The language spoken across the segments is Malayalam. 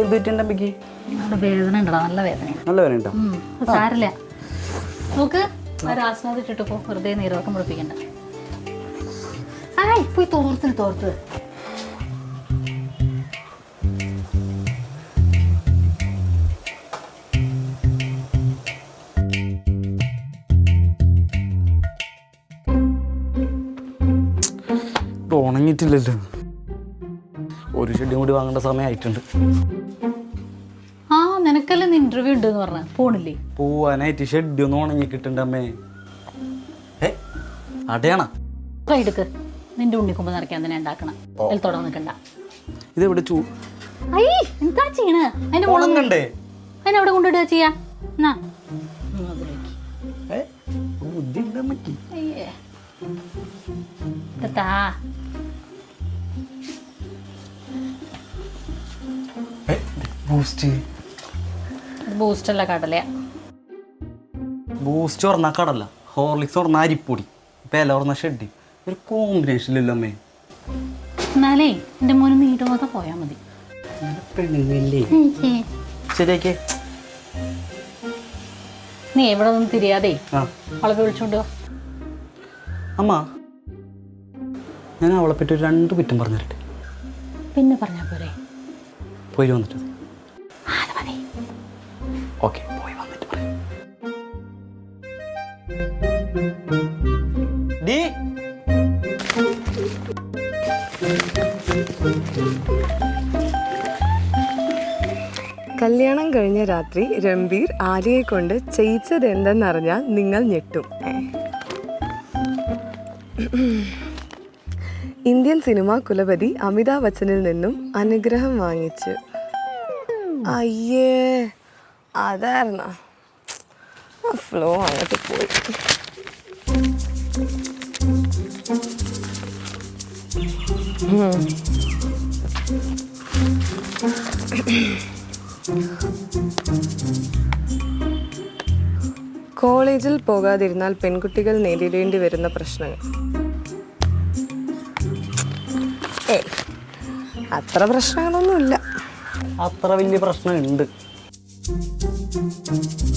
ഇത് പറ്റിൻ്റെ അമ്മയ്ക്ക്? വേദന ഉണ്ടോ? നല്ല വേദന. നല്ല വേദന ഉണ്ടോ? സാരില്ല. നോക്ക്, രാസ്നാഥ് ഇട്ടിട്ട് പോ, വെറുതെ നീരൊക്കെ മുടിപ്പിക്കണ്ട. പോയി തോർത്ത് ഉണങ്ങിയിട്ടില്ലല്ലോ. ഒരു ഷെഡ്യൂം കൂടി വാങ്ങേണ്ട സമയമായിട്ടുണ്ട്. നിനക്കല്ലേ ഇന്റർവ്യൂ ഉണ്ടെന്ന് പറഞ്ഞ പോണില്ലേ? പോവാനായിട്ട് ഷെഡ് ഒന്ന് ഉണങ്ങി കിട്ടണ്ട അമ്മേ. അടയാണ എടുക്ക്, നിന്റെ ഉണ്ണിക്കുമ്പ് നിറയ്ക്കാൻ തന്നെ ഉണ്ടാക്കണം. എൽത്തോടെ നിൽക്കണ്ട. ഇതെവിടെ എന്താ ചെയ്യണേ? അതിന്റെ ഉണങ്ങണ്ടേ? അതിനെവിടെ കൊണ്ടിടുക ചെയ്യാ? ബൂസ്റ്റ് അല്ല, കടലയാ. ബൂസ്റ്റ് പറഞ്ഞാൽ കടല, ഹോർലിക്സ് പറഞ്ഞാൽ അരിപ്പൊടി, ഇല പറഞ്ഞ ഷെഡ്. ഒരു കോമ്പിനേഷനില്ലല്ലോ അമ്മേ. എന്നാലേ എന്റെ മോന് നീട്ടുമൊക്കെ പോയാ മതി. ശരിയാക്കേ. നീ എവിടെ ഒന്നും തിരിയാതെ അവളെ വിളിച്ചോണ്ടോ. അമ്മ, ഞാൻ അവളെ പറ്റി ഒരു 2 കുറ്റം പറഞ്ഞു തരട്ടെ? പിന്നെ പറഞ്ഞാ പോരെ? പോയി വന്നിട്ട്. ഓക്കെ, പോയി വന്നിട്ട് പറയാം. കല്യാണം കഴിഞ്ഞ രാത്രി രൺബീർ ആലിയെ കൊണ്ട് ചെയ്യിച്ചത് എന്തെന്നറിഞ്ഞാൽ നിങ്ങൾ ഞെട്ടും. ഇന്ത്യൻ സിനിമ കുലപതി അമിതാഭ് ബച്ചനിൽ നിന്നും അനുഗ്രഹം വാങ്ങിച്ചു. അയ്യേ, അതായിരുന്ന ഫ്ലോ അങ്ങോട്ട് പോയി. കോളേജിൽ പോകാതിരുന്നാൽ പെൺകുട്ടികൾ നേരിടേണ്ടി വരുന്ന പ്രശ്നങ്ങൾ. അത്ര പ്രശ്നങ്ങളൊന്നുമില്ല. അത്ര വലിയ പ്രശ്നമുണ്ട്.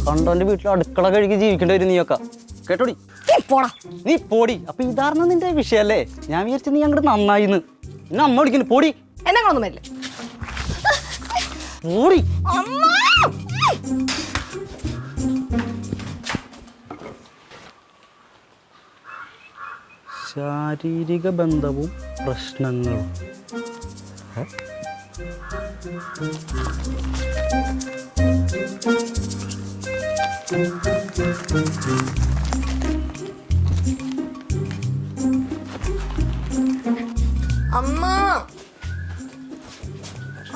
കണ്ടോന്റെ വീട്ടിൽ അടുക്കള കഴുകി ജീവിക്കേണ്ടി വരും നീയൊക്കെ. കേട്ടോടി, നീ പോടി. അപ്പൊ ഇതാർന്ന നിന്റെ വിഷയല്ലേ? ഞാൻ വിചാരിച്ചു നീ അങ്ങോട്ട് നന്നായിന്ന്. എന്നെ അമ്മ വിളിക്കുന്നു. പോടി. എന്നെങ്ങളൊന്നും വരില്ല. പോടി. ശാരീരിക ബന്ധവും പ്രശ്നങ്ങളും. അമ്മ,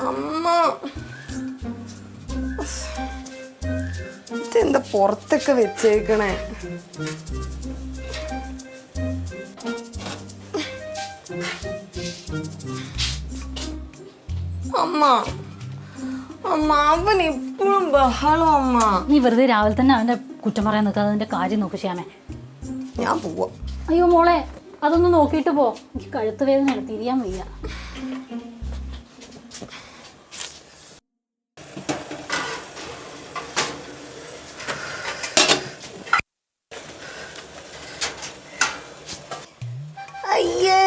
അമ്മ, ഇതെന്താ പുറത്തൊക്കെ വെച്ചേക്കണേ? അമ്മ, അമ്മ, അവൻ എപ്പോഴും ബഹളം. അമ്മ, നീ വെറുതെ രാവിലെ തന്നെ അവന്റെ കുറ്റം പറയാൻ നിൽക്കാതെ അതിന്റെ കാര്യം നോക്ക് ശ്യാമേ. ഞാൻ പോവാ. അയ്യോ മോളെ, അതൊന്ന് നോക്കിയിട്ട് പോ. എനിക്ക് കഴുത്ത് വേദനയാണ്, തിരിയാൻ വയ്യ. അയ്യേ,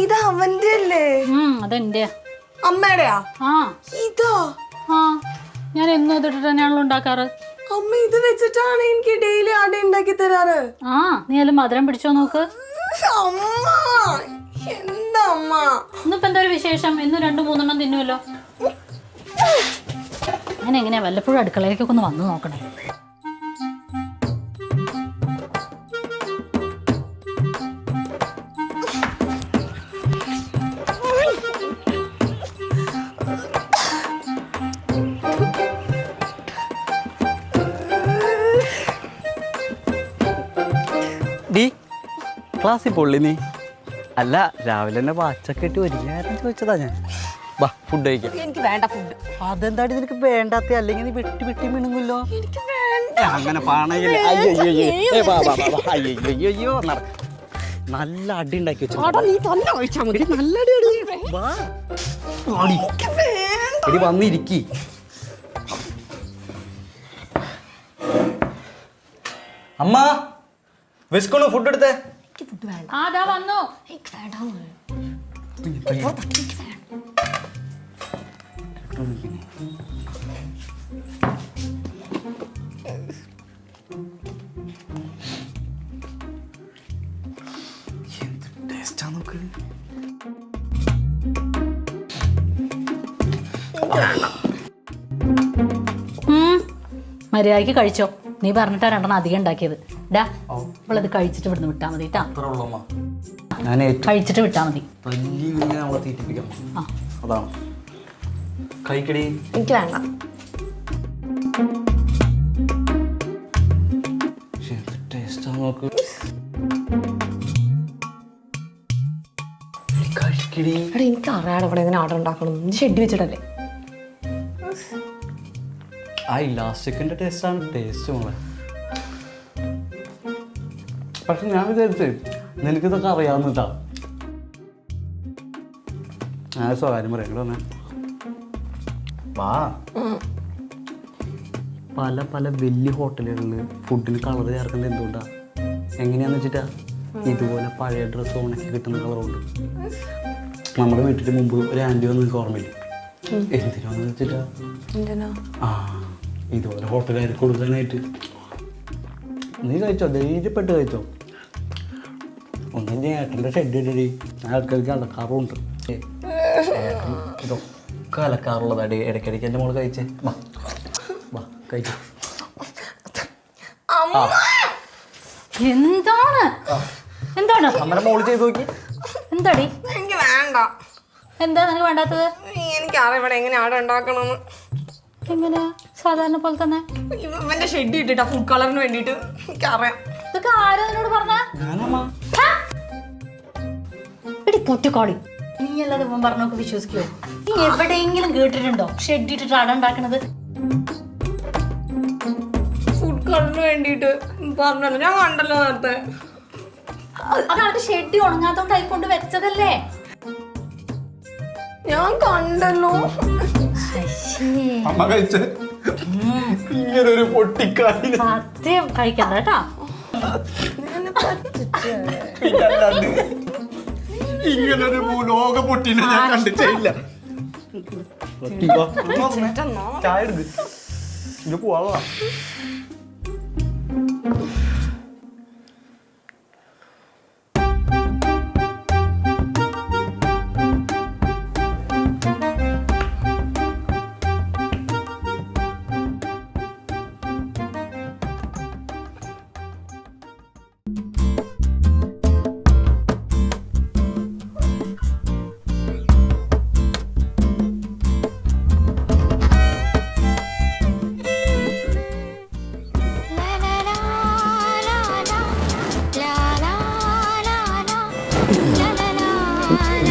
ഇത് അവന്റെ അല്ലേ? അതെന്റെ. അമ്മയുടെയാ? ഇതാ? ഞാൻ എന്നും ഇതിട്ട് തന്നെയാണല്ലോ ഉണ്ടാക്കാറ്. അമ്മ ഇത് വെച്ചിട്ടാണ് എനിക്ക് ഡെയിലി അട ഉണ്ടാക്കി തരാറ്. നീ എല്ലാം മധുരം പിടിച്ചോ നോക്ക്. അമ്മ, എന്താ അമ്മ? ഇന്നിപ്പോ എന്താ ഒരു വിശേഷം? ഇന്ന് 2-3 തിന്നുമല്ലോ. ഞാൻ എങ്ങനെയാ വല്ലപ്പോഴും അടുക്കളയിലേക്കൊക്കെ ഒന്ന് വന്നു നോക്കണേ. ക്ലാസ്സിൽ പൊള്ളി നീ? അല്ല, രാവിലെ തന്നെ വാച്ചൊക്കെ ഇട്ട് ഒരുങ്ങായിരുന്നു ചോദിച്ചതാ ഞാൻ. വാ, ഫുഡ് കഴിക്കാം. എനിക്ക് വേണ്ട ഫുഡ്. അതെന്താടി നിനക്ക് വേണ്ടാത്ത? അല്ലെങ്കിൽ നീ വെട്ടി വെട്ടി മിണുങ്ങല്ലോ. എനിക്ക് വേണ്ട. അങ്ങനെ പാണയില്ലേ? അയ്യോ, നല്ല അടി ഉണ്ടാക്കി വെച്ചു. നീ തന്നെ കഴിച്ചാൽ മതി. നല്ല അടി. വേണ്ട. എടി വന്നിരിക്കി. അമ്മ വിസ്കൊന്ന് ഫുഡ് എടുത്തേ. അതാ വന്നു. മര്യാദയ്ക്ക് കഴിച്ചോ. നീ പറഞ്ഞിട്ടാ രണ്ടെണ്ണം അധികം ഉണ്ടാക്കിയത്. ഡാ ഇവളത് കഴിച്ചിട്ട് ഇവിടുന്ന് വിട്ടാ മതി കേട്ടാ. കഴിച്ചിട്ട് വിട്ടാ മതി. അതാണ് കഴിക്കടി. എനിക്ക് വേണ്ട. എനിക്ക് അറിയാതെ ഇവിടെ എങ്ങനെ ഓർഡർ ഉണ്ടാക്കണം. ഷെഡ് വെച്ചിട്ടല്ലേ. ആ ഇലാസ്റ്റിക്കിന്റെ ടേസ്റ്റാണ് ടേസ്റ്റ് മോളെ. പക്ഷെ ഞാൻ വിചാരിച്ചേ നിനക്കിതൊക്കെ അറിയാവുന്നതാ. ഞാൻ സ്വകാര്യം പറയാം വന്നേ. വാ. പല പല വലിയ ഹോട്ടലുകളിൽ ഫുഡിന് കളർ ചേർക്കുന്നത് എന്തുകൊണ്ടാ? എങ്ങനെയാന്ന് വെച്ചിട്ടാ ഇതുപോലെ പഴയ ഡ്രസ്സ് ഉണക്കി കിട്ടുന്ന കളറുണ്ട്. നമ്മുടെ വീട്ടിൽ മുമ്പ് ഒരു ആൻറ്റി വന്ന് നിങ്ങൾക്ക് ഓർമ്മയില്ല? എന്തിനാന്ന് വെച്ചിട്ടാ ആ ഇതുപോലെ ഹോട്ടലുകാർ കൊടുക്കാനായിട്ട്. നീ കഴിച്ചോ, ധൈര്യപ്പെട്ട് കഴിച്ചോ. ഒന്നും ഏട്ടൻ്റെ ഷെഡ് ഇടടി. ആൾക്കാർക്ക് അലക്കാറുണ്ട്. ഇതൊക്കെ അലക്കാറുള്ളതാടി. ഇടയ്ക്കിടയ്ക്ക് എൻ്റെ മോള് കഴിച്ചേ. വാ വാ കഴിച്ചു. എന്താണ് എന്താണ് നമ്മുടെ മോള് ചെയ്ത് നോക്കി. എന്താടി? എനിക്ക് വേണ്ട. എന്താ നിനക്ക് വേണ്ടാത്തത്? എനിക്കറിയാം ഇവിടെ എങ്ങനെ ആടെ ഉണ്ടാക്കണമെന്ന്. എങ്ങനെയാ? സാധാരണ പോലെ തന്നെ. ഇവന്റെ ഷെഡ് ഇട്ടിട്ടാ ഫുഡ് കളറിന് വേണ്ടിട്ട്. എനിക്കറിയാം. ഇതൊക്കെ ആരാ എന്നോട് പറഞ്ഞ? എടി പൊട്ടിക്കോളി. നീ അല്ലാതെ ഇവൻ പറഞ്ഞൊക്കെ വിശ്വസിക്കുവോ? നീ എവിടെയെങ്കിലും കേട്ടിട്ടുണ്ടോ ഷെഡ് ഇട്ടിട്ട് അട ഉണ്ടാക്കണത്? ഫുഡ് കളറിന് വേണ്ടിട്ട് പറഞ്ഞല്ലോ. ഞാൻ കണ്ടല്ലോ നേരത്തെ. അതാണ് ഷെഡ് ഉണങ്ങാത്തോണ്ടായി കൊണ്ട് വെച്ചതല്ലേ. ഞാൻ കണ്ടല്ലോ. അമ്മ കഴിച്ചേ ഇങ്ങനൊരു പൊട്ടിക്കാരി സത്യം കഴിക്കണ്ട കേട്ടാ. ഇങ്ങനൊരു ലോക പൊട്ടിനെ ഞാൻ കണ്ടിട്ടില്ല. ചായ എടുക്ക്. ഇത് പോവാ.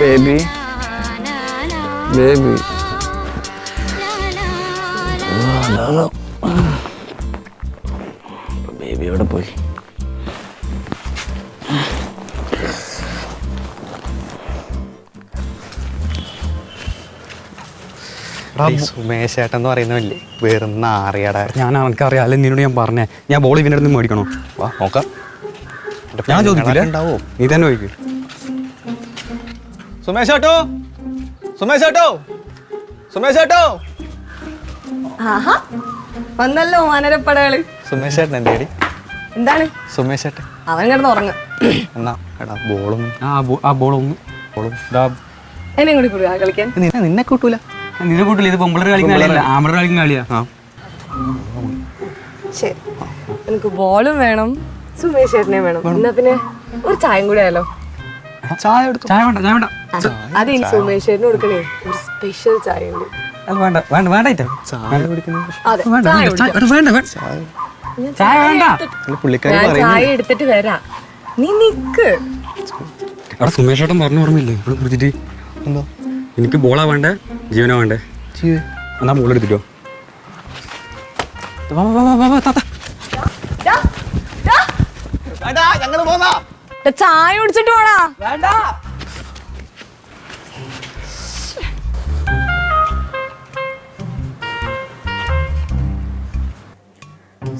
Baby, baby. Baby എവിടെ പോയി? സുമേഷേട്ടൻ എന്ന് പറയുന്നല്ലേ വെറും നാറിയടാ. ഞാൻ അവനക്കറിയാം. അല്ലെ നിന്നോട് ഞാൻ പറഞ്ഞേ. ഞാൻ ബോൾ ഇവൻ്റെ അടുത്ത് മേടിക്കണോ? വാ നോക്കാം. ഞാൻ ചോദിക്കില്ല. ഉണ്ടാവോ? നീ തന്നെ ചോദിക്കും. സുമേഷേട്ടോ, സുമേഷേട്ടോ, സുമേഷേട്ടോ. ആഹാ വന്നല്ലോ വാനരപ്പടകള്. സുമേഷേട്ടൻ എൻ്റെ ഏടി? എന്താണ്? സുമേഷേട്ടൻ അവൻ കിടന്ന് ഉറങ്ങ. എന്നാ എടാ ബോളും ആ ബോളൊന്ന് ബോളും എന്നെ കൂടി കൂടുക കളിക്കാൻ. നിന്നെ കൂട്ടൂല. നിന്നെ കൂട്ടില്ല. ഇത് പൊമ്പിളർ കളിക്കുന്ന കളിയല്ല, ആമ്പിളർ കളിക്കുന്ന കളിയാ. ശരി, എനിക്ക് ബോളും വേണം സുമേഷ് ചേട്ടനെ വേണം. എന്നാ പിന്നെ ഒരു ചായയും കൂടി ആയാലോ? ചായ എടുത്തു. ചായ വേണ്ട, ചായ വേണ്ട. അത് ഇനി സുമേഷ് ചേട്ടന് കൊടുക്കണേ ഒരു സ്പെഷ്യൽ ചായ ഉണ്ട്. അത് വേണ്ട വേണ്ട വേണ്ട. ചായ എടുത്തിട്ട് വരാം. നീ നിക്ക്. അവിടെ സുമേഷേട്ടൻ പറഞ്ഞു ഓർമ്മയില്ലേ ഇവിടെ കുറിച്ചിട്ട്? എന്തോ എനിക്ക് ബോളാ വേണ്ടേ ജീവനാ വേണ്ടേ? എന്നാ ബോൾ എടുത്തിട്ടോ. ചായ കുടിച്ചിട്ട് പോടാ.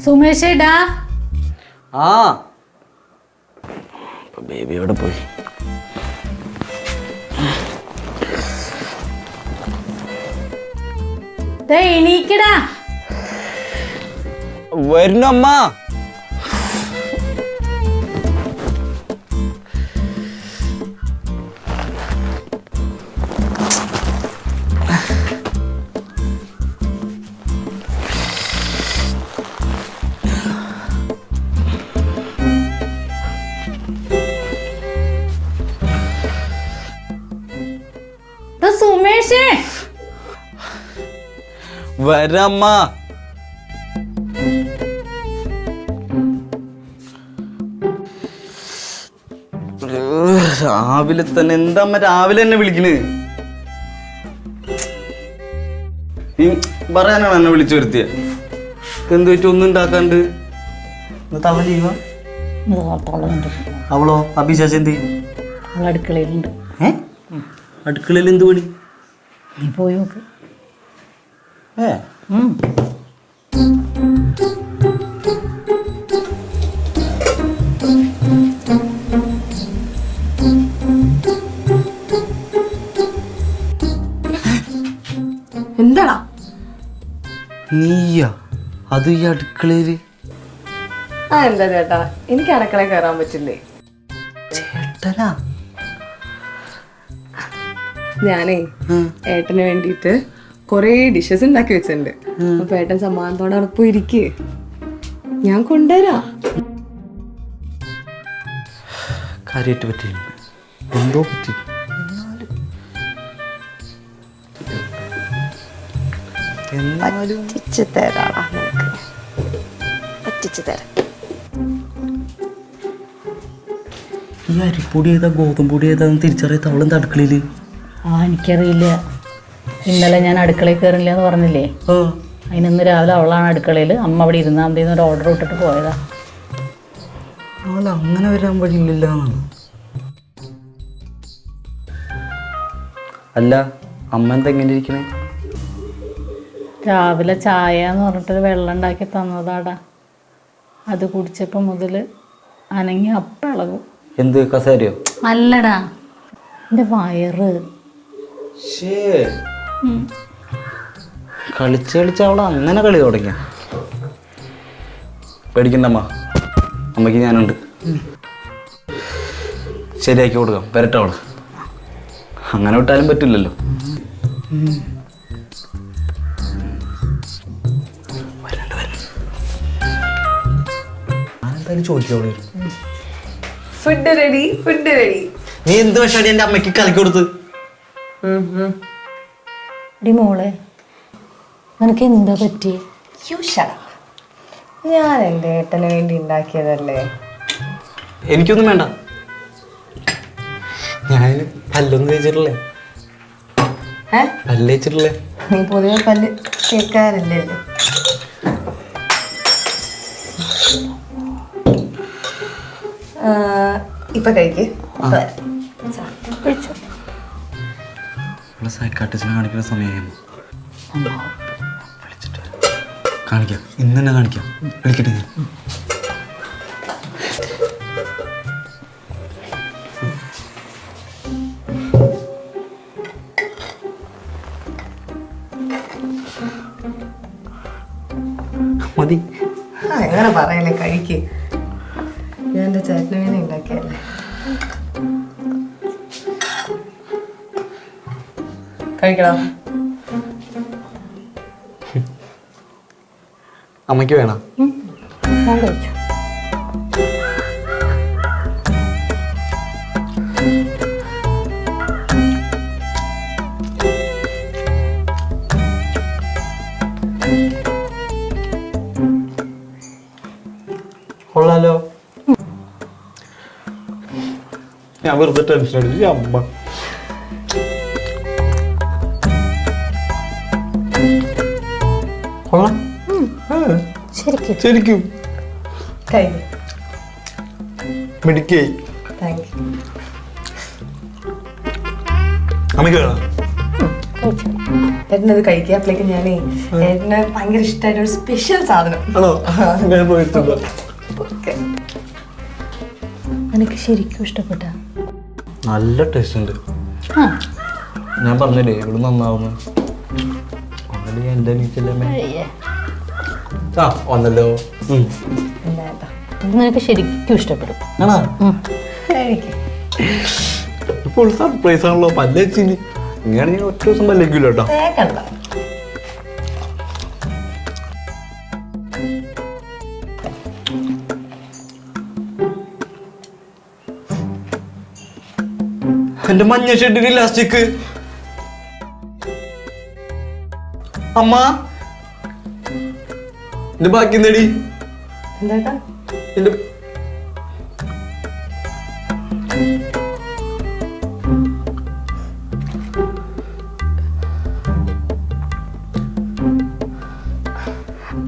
സുമേഷേടാ. ആ ബേബി എവിടെ പോയി? എണീക്കടാ. വരുന്നു അമ്മ. സുമേഷേ വരമ്മ. രാവിലെ തന്നെ എന്താ അമ്മ രാവിലെ എന്നെ വിളിക്കണ്? നീ പറയാനാണ് എന്നെ വിളിച്ചു വരുത്തിയ? എന്ത് വെച്ച് ഒന്നും ഉണ്ടാക്കാണ്ട് തള്ള ലീവാ? അവളോ അഭിശാസ് എന്ത്? അടുക്കളയിലുണ്ട്. അടുക്കളയിൽ എന്ത് പണി? നീ പോയി നോക്ക്. എന്താടാ നീയാ അത് ഈ അടുക്കളയില്? ആ എന്താ ചേട്ടാ, എനിക്ക് അടുക്കളയിൽ കയറാൻ പറ്റില്ലേ? ചേട്ടനാ? ഞാനേ ഏട്ടന് വേണ്ടിയിട്ട് കൊറേ ഡിഷസ് ഉണ്ടാക്കി വെച്ചിട്ടുണ്ട്. അപ്പൊ ഏട്ടൻ സമാധാനത്തോടെ അവിടെ പോയി ഇരിക്കേ, ഞാൻ കൊണ്ടുവരാം. കാര്യമായിട്ട് പറ്റില്ല, എന്തോ പറ്റി. എന്നാലും ഈ അരിപ്പൊടി ഏതാ ഗോതമ്പൊടി ഏതാന്ന് തിരിച്ചറിയാത്ത അവളെന്താ അടുക്കളയില്? എനിക്കറിയില്ല. ഇന്നലെ ഞാൻ അടുക്കളയിൽ കയറില്ല എന്ന് പറഞ്ഞില്ലേ? അതിനിന്ന് രാവിലെ അവളാണ് അടുക്കളയിൽ. അമ്മ അവിടെ ഇരുന്നാൽ മതി എന്നൊരു ഓർഡർ ഇട്ടിട്ട് പോയതാ. അവൾ അങ്ങനെ വരാൻ വഴിയില്ല എന്നാണ്. അല്ല അമ്മ എന്താ എങ്ങനെ ഇരിക്കണേ? രാവിലെ ചായ എന്ന് പറഞ്ഞിട്ടൊരു വെള്ളം ഉണ്ടാക്കി തന്നതാടാ. അത് കുടിച്ചപ്പോൾ മുതൽ അനങ്ങി അപ്പിളകും. എന്ത് കസേരയോ? അല്ലടാ, എൻ്റെ വയറ്. കളിച്ച് കളിച്ച് അവളെ അങ്ങനെ കളി തുടങ്ങിയ. പേടിക്കണ്ടമ്മ, അമ്മയ്ക്ക് ഞാനുണ്ട്. ശരിയാക്കി കൊടുക്കാം, വരട്ടെ അവള്. അങ്ങനെ വിട്ടാലും പറ്റില്ലല്ലോ. ഞാനെന്തായാലും ചോദിക്കോളൂ. Food ready, food ready. നീ എന്ത് പക്ഷേ എന്റെ അമ്മയ്ക്ക് കലക്കി കൊടുത്ത്? എടി മോളെ, നിനക്ക് എന്താ പറ്റി? ഞാൻ എൻ്റെ ഏട്ടന് വേണ്ടി ഉണ്ടാക്കിയതല്ലേ. എനിക്കൊന്നും വേണ്ട, ഞാൻ പല്ലൊന്നും തേച്ചിട്ടില്ലേ. പല്ല് തേച്ചിട്ടില്ലേ? നീ പൊതുവെ പല്ല് കേൾക്കാറില്ലേ? ഇപ്പൊ കഴിക്ക്. സൈക്കാട്രിസ്റ്റിനെ കാണിക്കുന്ന സമയമായിരുന്നു. വിളിച്ചിട്ട് കാണിക്കാം, ഇന്ന് തന്നെ കാണിക്കാം. വിളിക്കട്ടെ ഞാൻ. മതി. അങ്ങനെ പറയല്ലേ, കഴിക്ക്. ഞാൻ എൻ്റെ ചേട്ടന് വേണ്ടി ഉണ്ടാക്കിയല്ലേ. കഴിക്കണം. അമ്മയ്ക്ക് വേണം. ഞാൻ കഴിച്ചു. കൊള്ളാലോ. ഞാൻ വെറുതെ ടെൻഷൻ അടിച്ചു. അമ്മ കൊള്ളാം. ശരിക്കും ശരിക്കും കഴിക്ക്. മിടുക്കിയായി. Thank you. അമ്മയ്ക്ക് വേണം. ഏട്ടനത് കഴിക്കുക. അപ്പോഴേക്ക് ഞാനേ ഏട്ടന് ഭയങ്കര ഇഷ്ടമായിട്ട് ഒരു സ്പെഷ്യൽ സാധനം. Okay. എനിക്ക് ശരിക്കും ഇഷ്ടപ്പെട്ട നല്ല ടേസ്റ്റ് ഉണ്ട്. ഞാൻ പറഞ്ഞില്ലേ ഇവിടെ നന്നാവുന്നു. എൻ്റെ വന്നല്ലോ. നിനക്ക് ശരിക്കും ഇഷ്ടപ്പെടും. ഫുൾ സർപ്രൈസ് ആണല്ലോ. പല്ലേച്ചിന് ഇങ്ങനെയാണെങ്കിൽ ഒറ്റ ദിവസം പല്ലേക്കില്ല കേട്ടോ. എന്റെ മഞ്ഞ ഷെഡിന് ഇലാസ്റ്റിക്. അമ്മ എന്റെ ബാക്കി എന്തേടി? എന്താ എന്റെ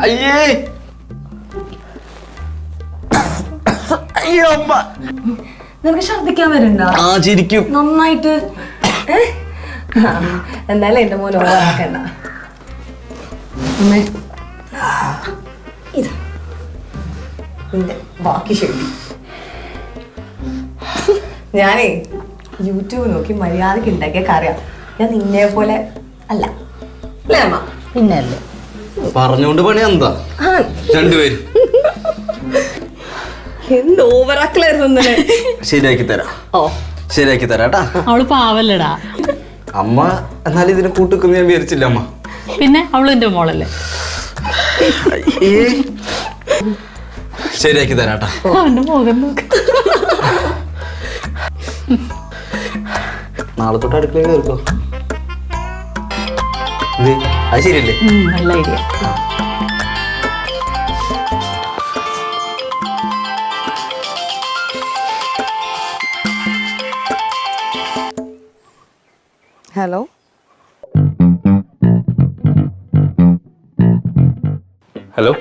അയ്യേ അയ്യോ അമ്മ. നിനക്ക് ഛർദിക്കാൻ വരുന്നുണ്ടോ? ആ ശരിക്കും നന്നായിട്ട്. എന്തായാലും എന്റെ മോൻ ഓവറാക്കണ്ട. അമ്മേ ഇത് നിന്റെ ബാക്കി ശരി. ഞാനേ യൂട്യൂബ് നോക്കി മര്യാദക്ക് ഉണ്ടാക്കിയ കറിയാ. ഞാൻ നിന്നെ പോലെ അല്ല അല്ലേ അമ്മ? പിന്നെ അല്ലേ പറഞ്ഞോണ്ട് പണി എന്താ രണ്ടുപേരും എന്ത് ഓവറാക്കലായിരുന്നു ഇന്നലെ. ശരിയാക്കി തരാം. ഓ ശരിയാക്കി തരാട്ടാ. അവള് പാവല്ലടാ. അമ്മ എന്നാലും ഇതിനെ കൂട്ടുക്കുന്ന ഞാൻ വിചാരിച്ചില്ല അമ്മ. പിന്നെ അവള് എന്റെ മോളല്ലേ. ശരിയാക്കി തരാട്ടാ. അവന്റെ മുഖം നോക്ക്. നാളെ തൊട്ട് അടുക്കളയിൽ കയറിക്കോ. അത് ശരിയല്ലേ? നല്ല ഐഡിയ. ഹലോ ഹലോ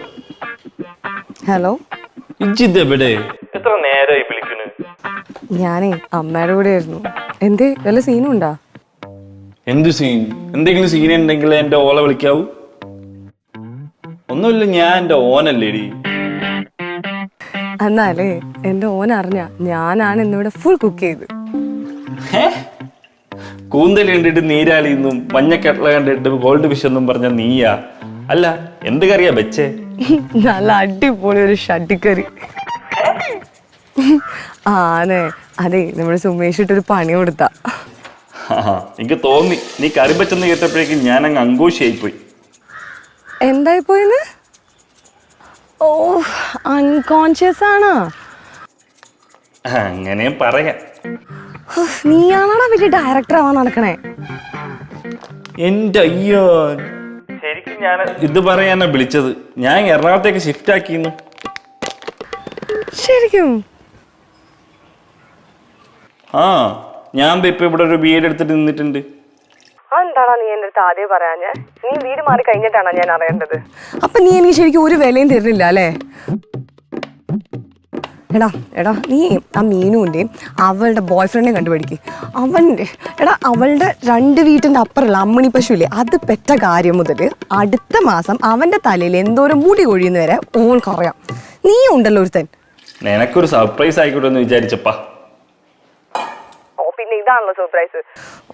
ഹലോ ഇജിതെവിടെ? എത്ര നേരമായി വിളിക്കുന്നു? ഞാനേ അമ്മയുടെ കൂടെ ആയിരുന്നു. എന്തേ വല്ല സീനും ഉണ്ടാ? എന്ത് സീൻ? എന്തെങ്കിലും സീൻ ഉണ്ടെങ്കിൽ എന്റെ ഓളെ വിളിക്കാവൂ. ഒന്നുമില്ല, ഞാൻ എന്റെ ഓനല്ലേടി. എന്നാലേ എന്റെ ഓൻ അറിഞ്ഞ ഞാനാണ് ഇന്നിവിടെ ഫുൾ കുക്ക് ചെയ്ത്. കൂന്തൽ കണ്ടിട്ട് നീരാളിന്നും മഞ്ഞക്കട്ടള കണ്ടിട്ട് ഗോൾഡ് ഫിഷ് എന്നും പറഞ്ഞ നീയാ? അല്ല, എന്ത് കറിയാ വെച്ചേ? നല്ല അടിപൊളി ഒരു ഷട്ടിക്കറി. ആണേ, അതെ നമ്മുടെ സുമേഷ് ഇട്ടൊരു പണി കൊടുത്ത. എനിക്ക് തോന്നി നീ കറി വെച്ചെന്ന് കേട്ടപ്പോഴേക്കും ഞാൻ അങ്ങ് അങ്കോഷിയായിപ്പോയി. എന്തായി പോയിന്ന്? ഓ അൺകോൺഷ്യസ് ആണോ? അങ്ങനെ പറയാം. നീയാണോടാ വലിയ ഡയറക്ടർ ആവാൻ നടക്കണേ? എന്റെ അയ്യോ, ശരിക്കും ഞാൻ ഇത് പറയാനാ വിളിച്ചത്. ഞാൻ എറണാകുളത്തേക്ക് ഷിഫ്റ്റ് ആക്കിയിരുന്നു. ശരിക്കും? ആ, ഞാൻ ഇപ്പൊ ഇവിടെ ഒരു വീട് എടുത്തിട്ട് നിന്നിട്ടുണ്ട്. എന്താണോ നീ എന്റെ അടുത്ത് ആദ്യം പറയാഞ്ഞേ? നീ വീട് മാറി കഴിഞ്ഞിട്ടാണോ ഞാൻ അറിയേണ്ടത്? അപ്പൊ നീ എനിക്ക് ശരിക്കും ഒരു വിലയും തരുന്നില്ല അല്ലേ? എടാ നീ ആ മീനുവിൻ്റെയും അവളുടെ ബോയ് ഫ്രണ്ടിനെ കണ്ടുപിടിക്ക്. അവളുടെ 2 വീട്ടിൻ്റെ അപ്പുറമുള്ള അമ്മണി പശു ഇല്ലേ, അത് പെറ്റ കാര്യം മുതൽ അടുത്ത മാസം അവൻ്റെ തലയിൽ എന്തോരം മുടി കൊഴിയുന്ന വരെ ഓൾക്കറിയാം. നീ ഉണ്ടല്ലോ ഒരുത്തൻ. നിനക്കൊരു സർപ്രൈസ് ആയിക്കോട്ടെ എന്ന് വിചാരിച്ചപ്പാ. ഓ പിന്നെ ഇതാണല്ലോ സർപ്രൈസ്.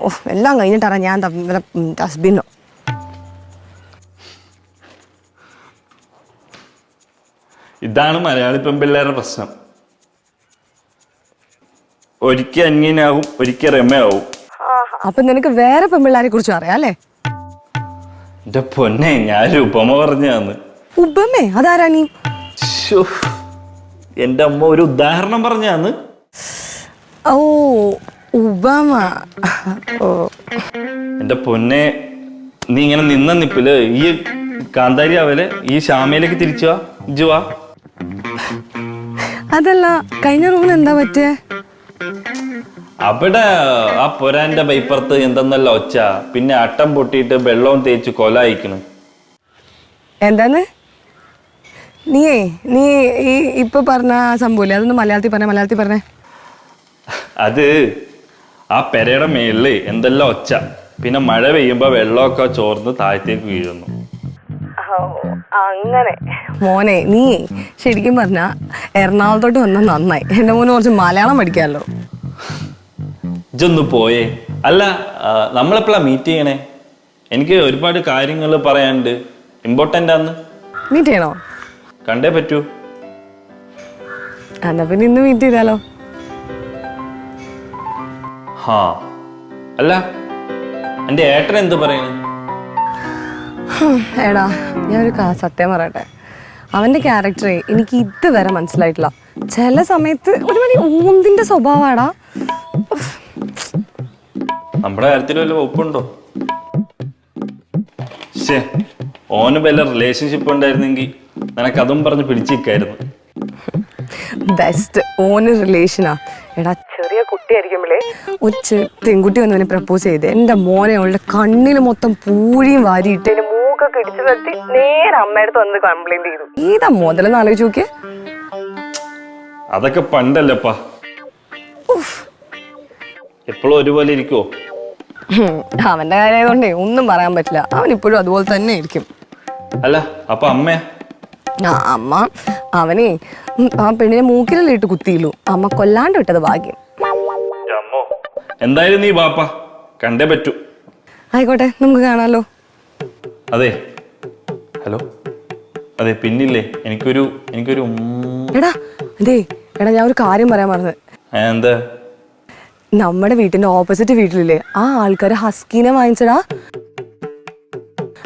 ഓ എല്ലാം കഴിഞ്ഞിട്ടാണ് ഞാൻ ഹസ്ബൻഡോ. ഇതാണ് മലയാളി പെൺപിള്ളേരുടെ പ്രശ്നം. ഒരിക്കൽ അന്യനാവും, ഒരിക്കൽ രമയാവും. അപ്പൊ നിനക്ക് വേറെ പെൺപിള്ളാരെ കുറിച്ച് അറിയാം അല്ലേ? എന്റെ പൊന്നെ, ഞാനൊരു ഉപമ പറഞ്ഞാന്ന്. ഉപമേ? അതാരാ നീ? എന്റെ അമ്മ ഒരു ഉദാഹരണം പറഞ്ഞാന്ന്. ഓ ഉപമ. ഓ എന്റെ പൊന്നെ, നീ ഇങ്ങനെ നിന്ന നിപ്പില് ഈ കാന്താരി അവല് ഈ ശ്യാമയിലേക്ക് തിരിച്ചു വാ. ഇജുവാ. അതല്ല, കഴിഞ്ഞ റൂമിന് എന്താ പറ്റേ? അവിടെ ആ പൊരാന്റെ പൈപ്പുറത്ത് എന്തെന്നല്ല ഒച്ച, പിന്നെ അട്ടം പൊട്ടിയിട്ട് വെള്ളവും തേച്ച് കൊലായിക്കണ്. എന്താന്ന് നീ ഈ ഇപ്പൊ പറഞ്ഞ സംഭവല്ലേ, അതൊന്ന് മലയാളത്തിൽ പറഞ്ഞേ. അത് ആ പെരയുടെ മേളില് എന്തെല്ലാം ഒച്ച, പിന്നെ മഴ പെയ്യുമ്പോൾ വെള്ളമൊക്കെ ചോർന്ന് താഴത്തേക്ക് വീഴുന്നു. അങ്ങനെ മോനെ നീ ശരിക്കും പറഞ്ഞ എറണാകുളത്തോട്ട് വന്ന നന്നായി. എന്റെ മോന് കുറച്ച് മലയാളം പഠിക്കാമല്ലോ. ഇജൊന്ന് പോയേ. അല്ല, നമ്മളെപ്പോഴാ മീറ്റ് ചെയ്യണേ? എനിക്ക് ഒരുപാട് കാര്യങ്ങൾ പറയാനുണ്ട്, ഇമ്പോർട്ടൻ്റ് ആന്ന്. മീറ്റ് ചെയ്യണോ? കണ്ടേ പറ്റൂ. എന്നാ പിന്നെ ഇന്ന് മീറ്റ് ചെയ്താലോ? ഹാ, അല്ല എൻ്റെ ഏട്ടൻ എന്ത് പറയണേ? എടാ ഞാനൊരു സത്യം പറയട്ടെ, അവന്റെ ക്യാരക്ടറെ എനിക്ക് ഇതുവരെ മനസ്സിലായിട്ടില്ല. ചില സമയത്ത് ഒരു മണി ഊന്തിന്റെ സ്വഭാവമാടാ. നമ്മുടെ കാര്യത്തിൽ വല്ല ഒപ്പുണ്ടോ? ശേ, ഓന് വല്ല റിലേഷൻഷിപ്പ് ഉണ്ടായിരുന്നെങ്കിൽ നിനക്കതും പറഞ്ഞ് പിടിച്ചിരിക്കായിരുന്നു. ബെസ്റ്റ് ഓന് റിലേഷനാ. എടാ ചെറിയ കുട്ടിയായിരിക്കുമ്പോഴേ ഒരു പെൺകുട്ടി വന്നവനെ പ്രപ്പോസ് ചെയ്ത് എൻ്റെ മോനെ അവളുടെ കണ്ണിൽ മൊത്തം പൂഴിയും വാരിയിട്ട് എൻ്റെ മൂക്കൊക്കെ ഇടിച്ചു നിർത്തി നേരെ അമ്മയടുത്ത് വന്ന് കംപ്ലൈന്റ് ചെയ്തു. ഏതാ മുതലെന്ന് ആലോചിച്ച് നോക്കിയേ. അതൊക്കെ പണ്ടല്ലപ്പാ. എപ്പോഴും ഒരുപോലെ ഇരിക്കുവോ? അവന്റെ കാര്യമായതുകൊണ്ടേ ഒന്നും പറയാൻ പറ്റില്ല. അവൻ ഇപ്പോഴും അതുപോലെ തന്നെ ആയിരിക്കും. അല്ല അപ്പൊ അമ്മയാ? അമ്മ അവനെ ആ പെണ്ണിനെ മൂക്കിലെല്ലാം ഇട്ട് കുത്തിയില്ലു. അമ്മ കൊല്ലാണ്ട് വിട്ടത് ഭാഗ്യം. എന്തായാലും നീ ബാപ്പ, കണ്ടേ പറ്റൂ. ആയിക്കോട്ടെ, നമുക്ക് കാണാലോ. അതെ, ഹലോ, അതെ പിന്നില്ലേ എനിക്കൊരു എടാ ഞാൻ ഒരു കാര്യം പറയാൻ മറന്നത്. എന്താ? നമ്മുടെ വീട്ടിന്റെ ഓപ്പോസിറ്റ് വീട്ടിലില്ലേ ആ ആൾക്കാര് ഹസ്കീനെ വാങ്ങിച്ചടാ.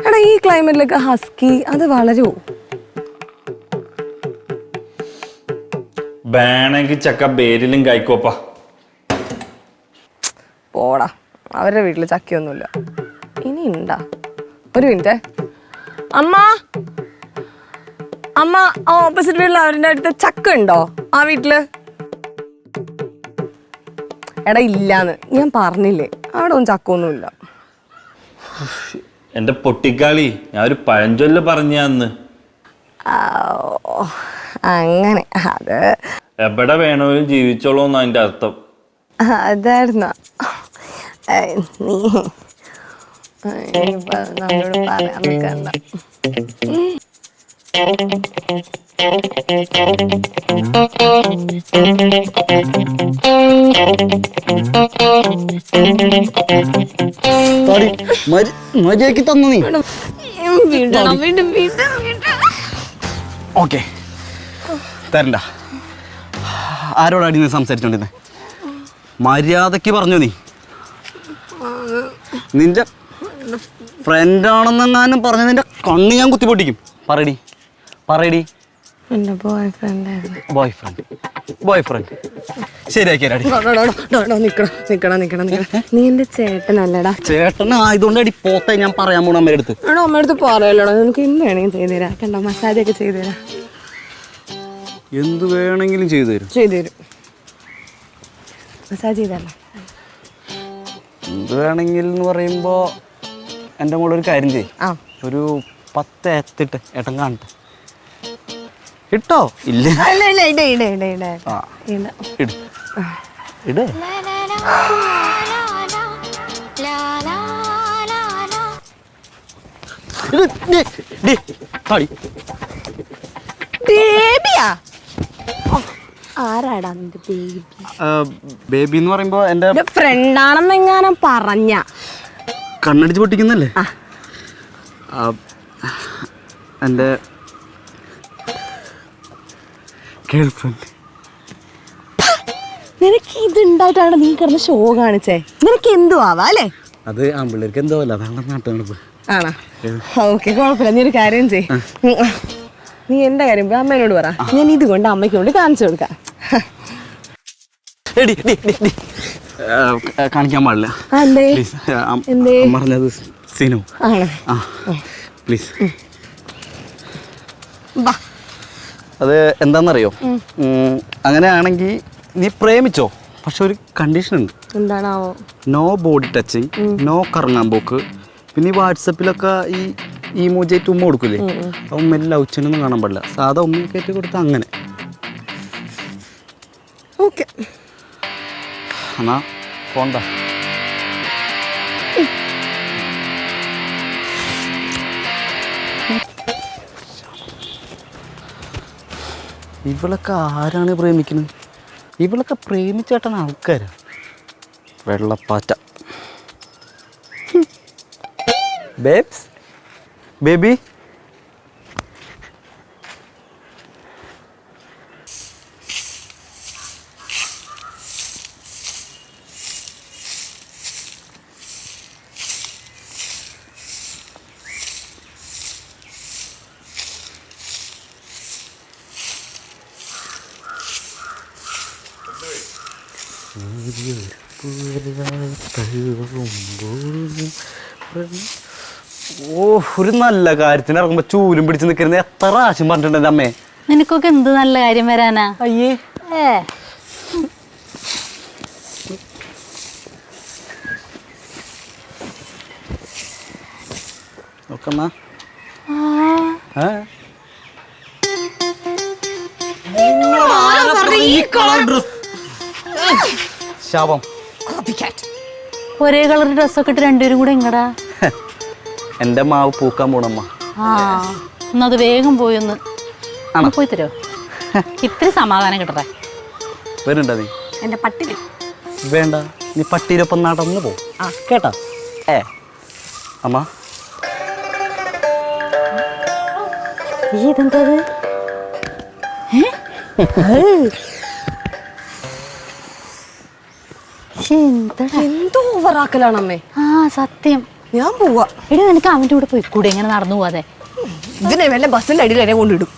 എടാ ഈ ക്ലൈമറ്റിലൊക്കെ ഹസ്കി അത് വളരുമോ? വേണമെങ്കിൽ ചക്ക പേരിലും കായ്ക്കോപ്പാ. പോടാ, അവരുടെ വീട്ടില് ചക്കയൊന്നുമില്ല. ഇനി ഉണ്ടാ? ഒരു മിനിറ്റ്. അമ്മ അമ്മ ആ ഓപ്പോസിറ്റ് വീട്ടിൽ അവരുടെ അടുത്ത് ചക്ക ഉണ്ടോ ആ വീട്ടില്? എടാ ഇല്ലാന്ന് ഞാൻ പറഞ്ഞില്ലേ, അവിടെ ഒന്നും ചക്കൊന്നുമില്ല. എന്റെ പൊട്ടിക്കാളി, ഞാൻ ഒരു പഴഞ്ചൊല്ല് പറഞ്ഞന്ന്. അങ്ങനെ അത് എവിടെ വേണമെങ്കിലും ജീവിച്ചോളൂന്ന് അതിന്റെ അർത്ഥം. അതായിരുന്ന നീ നമ്മളോട് പറയാൻ നിൽക്കണ്ട. മര്യാദക്ക് തന്നു നീ. ഓക്കെ തരണ്ട. ആരോടാടി നീ സംസാരിച്ചോണ്ടിരുന്നേ? മര്യാദക്ക് പറഞ്ഞു. നീ നിന്റെ ഫ്രണ്ടാണെന്നെങ്ങാനും പറഞ്ഞ നിന്റെ കണ്ണ് ഞാൻ കുത്തിപ്പൊട്ടിക്കും. പറയടി. എന്റെ ബോയ്ഫ്രണ്ട് ശരിയാക്കിയാടി. നീ എന്റെ ചേട്ടനല്ലടാ. ചേട്ടനായതുകൊണ്ട് അടി പോത്തെ ഞാൻ പറയാൻ പോണ അമ്മയുടെ അടുത്ത്. എടാ അമ്മയുടെ അടുത്ത് പറയല്ലോടാ, നിനക്ക് എന്ത് വേണമെങ്കിലും ചെയ്തുതരാം. കണ്ടോ മസാജ് ഒക്കെ ചെയ്തുതരാം. എന്ത് വേണമെങ്കിലും ചെയ്തുതരും. മസാജ് ചെയ്തല്ലോ. എന്ത് വേണമെങ്കിൽ എന്ന് പറയുമ്പോ എൻ്റെ മോള് ഒരു കാര്യം ചെയ്യും. ഒരു 10 എത്തിട്ട് ഏട്ടൻ കാണട്ടെ. ഇട്ടോ? ഇല്ല ഇട്. ആരാടാ നിന്റെ ബേബി? ബേബി എന്ന് പറയുമ്പോ എന്റെ ഫ്രണ്ടാണെന്നെങ്ങാനും പറഞ്ഞ കണ്ണടിച്ച് പൊട്ടിക്കുന്നല്ലേ? എൻ്റെ ഗേൾഫ്രണ്ട്. നിനക്ക് ഇതുണ്ടായിട്ടാണ് നീ കിടന്ന് ഷോ കാണിച്ചേ? നിനക്ക് എന്തു ആവാ അല്ലേ? അത് ആമ്പിള്ളേർക്ക് എന്തോ അല്ല, അതാണ് നാട്ടുകാർക്ക്. ആണോ? ഓക്കെ, കുഴപ്പമില്ല. നീ ഒരു കാര്യം ചെയ്. നീ എന്റെ കാര്യം അമ്മേനോട് പറ, ഞാൻ ഇത് കൊണ്ട് അമ്മയ്ക്ക് കൊണ്ട് കാണിച്ചു കൊടുക്കാം. കാണിക്കാൻ പാടില്ല പറഞ്ഞത് സിനു. പ്ലീസ്. അത് എന്താണെന്നറിയോ? അങ്ങനെയാണെങ്കിൽ നീ പ്രേമിച്ചോ, പക്ഷെ ഒരു കണ്ടീഷൻ ഉണ്ട്. എന്താണാവോ? നോ ബോഡി ടച്ചിങ്, നോ കറങ്ങാൻ പോക്ക്. പിന്നെ ഈ വാട്സപ്പിലൊക്കെ ഈ ഇമോജിയായിട്ട് ഉമ്മ കൊടുക്കില്ലേ, ആ ഉമ്മയിൽ ലവ് ചിഹ്നൊന്നും കാണാൻ പാടില്ല. സാധാ ഉമ്മ കയറ്റി കൊടുത്ത അങ്ങനെ. ഓക്കെ, എന്നാ പോണ്ട. ഇവളൊക്കെ ആരാണ് പ്രേമിക്കുന്നത്? ഇവളൊക്കെ പ്രേമിച്ചേട്ടൻ ആൾക്കാരാ. വെള്ളപ്പാറ്റ. Babes, baby. ഓ, ഒരു നല്ല കാര്യത്തിന് ഇറങ്ങുമ്പോ ചൂലും പിടിച്ച് നിൽക്കുന്നത് എത്ര പ്രാവശ്യം പറഞ്ഞിട്ടുണ്ട് എൻ്റെ അമ്മേ. നിനക്കൊക്കെ എന്ത് നല്ല കാര്യം വരാനാ? അയ്യേ, നോക്കമ്മ. ശാപം. ഒരേ കളർ ഡ്രസ്സൊക്കെ ഇട്ട് രണ്ടുപേരും കൂടെ എങ്ങടാ? എൻ്റെ മാവ് പൂക്കാൻ പോണമ്മ. അത് വേഗം പോയൊന്ന് പോയി തരോ? ഇത്തിരി സമാധാനം കിട്ടട്ടെ. വരുന്നുണ്ടോ നീ? എൻ്റെ പട്ടി വേണ്ട, നീ പട്ടിയിലൊപ്പം നടന്നു പോ കേട്ടാ. അമ്മ, ഇതെന്താ? എന്തോ ഓവറാക്കലാണ് അമ്മേ. സത്യം. ഞാൻ പോവാ. എടി, നിനക്ക് അവൻ്റെ കൂടെ പോയിക്കൂടെ? എങ്ങനെ നടന്നു പോവാതെ? ഇതിനെ വല്ല ബസ്സിന്റെ അടിയിൽ എന്നെ കൊണ്ടിടും.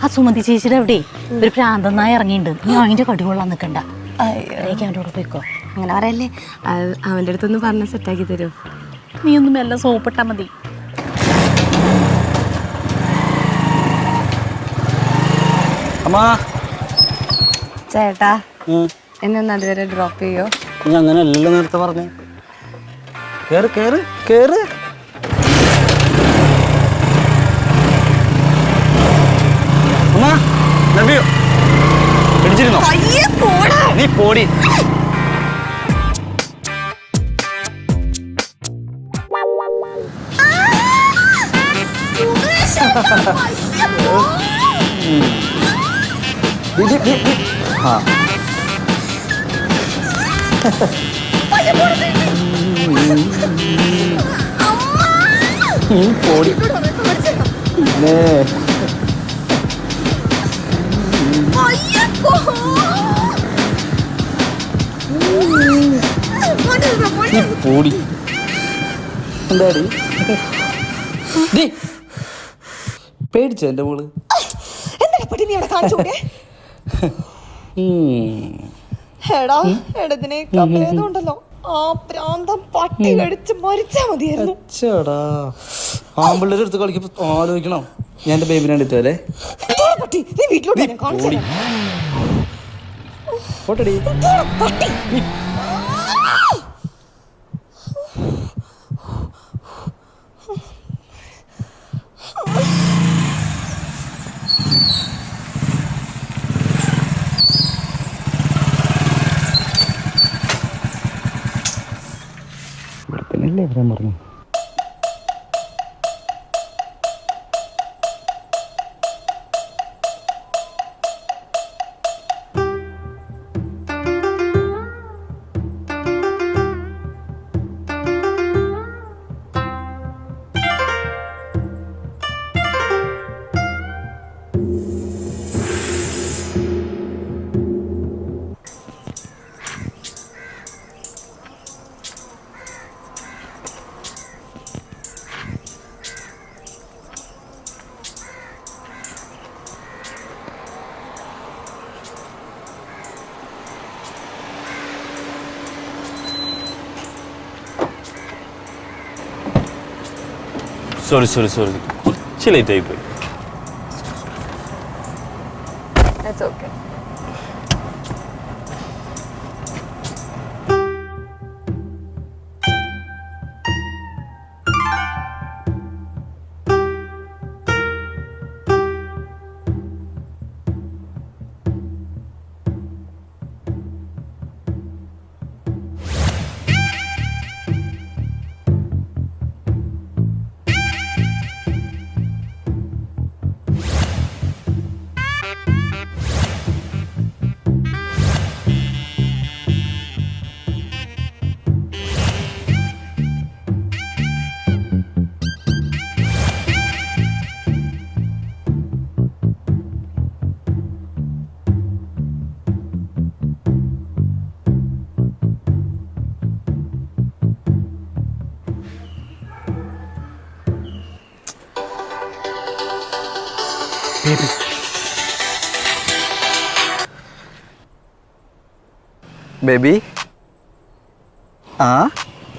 ആ സുമതി ചേച്ചിയുടെ അവിടെ ഒരു പ്രാന്തനായി ഇറങ്ങിയിട്ടുണ്ട്. നീ അതിന്റെ കടി കൊള്ളാൻ നിൽക്കണ്ട. അവൻ്റെ കൂടെ പോയിക്കോ. അങ്ങനെ പറയല്ലേ. അവൻ്റെ അടുത്തൊന്ന് പറഞ്ഞ സെറ്റാക്കി തരുമോ? നീ ഒന്നും എല്ലാം സോപ്പിട്ടാ മതി. അമ്മ. ചേട്ടാ, എന്നെ ഒന്ന് അതുവരെ ഡ്രോപ്പ് ചെയ്യോ? നീ അങ്ങനെ അല്ലല്ലോ നേരത്തെ പറഞ്ഞേ. കേറ് കേറ് കേറ്. അമ്മ, ലവ്യു. പിടിച്ചിരുന്നോ? നീ പോടി. പോടി. പോടി. എന്താടി പേടിച്ചോ എൻ്റെ മോള്? ആ പ്രാന്തം പട്ടി കടിച്ച് മരിച്ചാ മതിയായിരുന്നു. ചേടാ, ആമ്പിള്ളേരെ അടുത്ത് കളിക്കുമ്പോ ആലോചിക്കണം. ഞാൻ എൻ്റെ ബേബിനെ എടുത്തല്ലേ. നീ വീട്ടിലോട്ട് പോട്ടടി. ഇവിടെത്തന്നെയല്ലേ വരാൻ പറഞ്ഞു. സോറി കുറച്ച് ലേറ്റ് ആയിപ്പോയി. ഓക്കെ. ബേബി, ആ